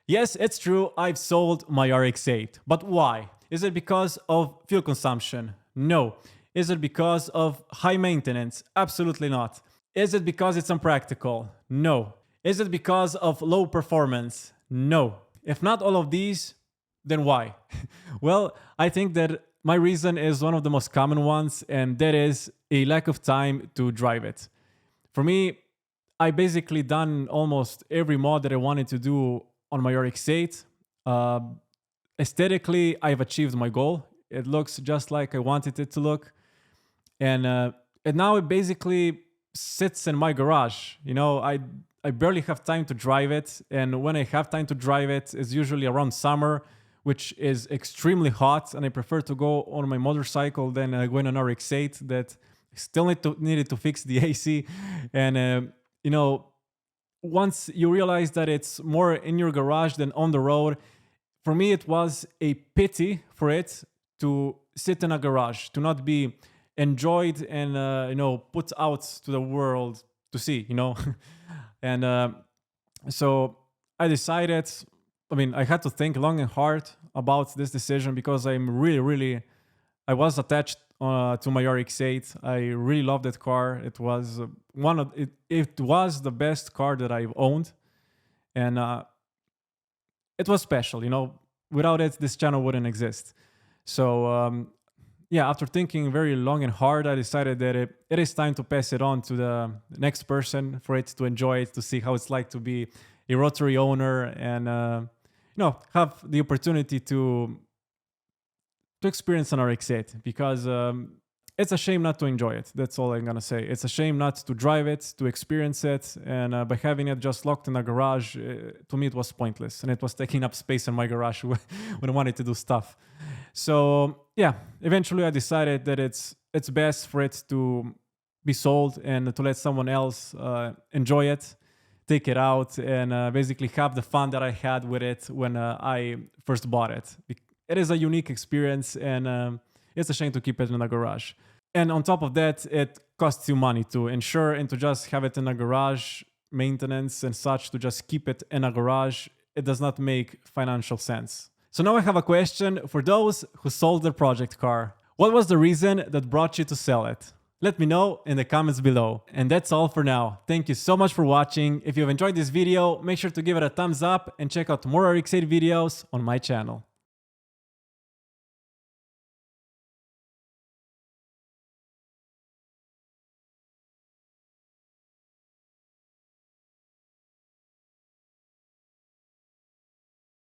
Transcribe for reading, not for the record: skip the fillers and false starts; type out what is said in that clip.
Yes, it's true, I've sold my RX-8. But why? Is it because of fuel consumption? No. Is it because of high maintenance? Absolutely not. Is it because it's unpractical? No. Is it because of low performance? No. If not all of these, then why? Well, I think that my reason is one of the most common ones, and that is a lack of time to drive it. For me, I basically done almost every mod that I wanted to do on my RX-8. Uh, Aesthetically, I've achieved my goal. It looks just like I wanted it to look, and now it basically sits in my garage. I barely have time to drive it, and when I have time to drive it, it's usually around summer, which is extremely hot, and I prefer to go on my motorcycle than going on RX-8 that still needed to fix the AC, and you know once you realize that it's more in your garage than on the road, for me it was a pity for it to sit in a garage, to not be enjoyed and put out to the world to see. And so I decided, I had to think long and hard about this decision because I was attached to my RX-8. I really loved that car. It was it was the best car that I've owned, and it was special. Without it, this channel wouldn't exist. So yeah, after thinking very long and hard, I decided that it is time to pass it on to the next person for it to enjoy it, to see how it's like to be a rotary owner, and have the opportunity to experience an RX-8, because it's a shame not to enjoy it. That's all I'm gonna say. It's a shame not to drive it, to experience it, and by having it just locked in a garage, to me it was pointless, and it was taking up space in my garage when I wanted to do stuff. So yeah, eventually I decided that it's best for it to be sold and to let someone else enjoy it, take it out, and basically have the fun that I had with it when I first bought it. It is a unique experience, and it's a shame to keep it in a garage. And on top of that, it costs you money to insure and to just have it in a garage, maintenance and such, to just keep it in a garage. It does not make financial sense. So now I have a question for those who sold their project car. What was the reason that brought you to sell it? Let me know in the comments below. And that's all for now. Thank you so much for watching. If you've enjoyed this video, make sure to give it a thumbs up and check out more RX-8 videos on my channel.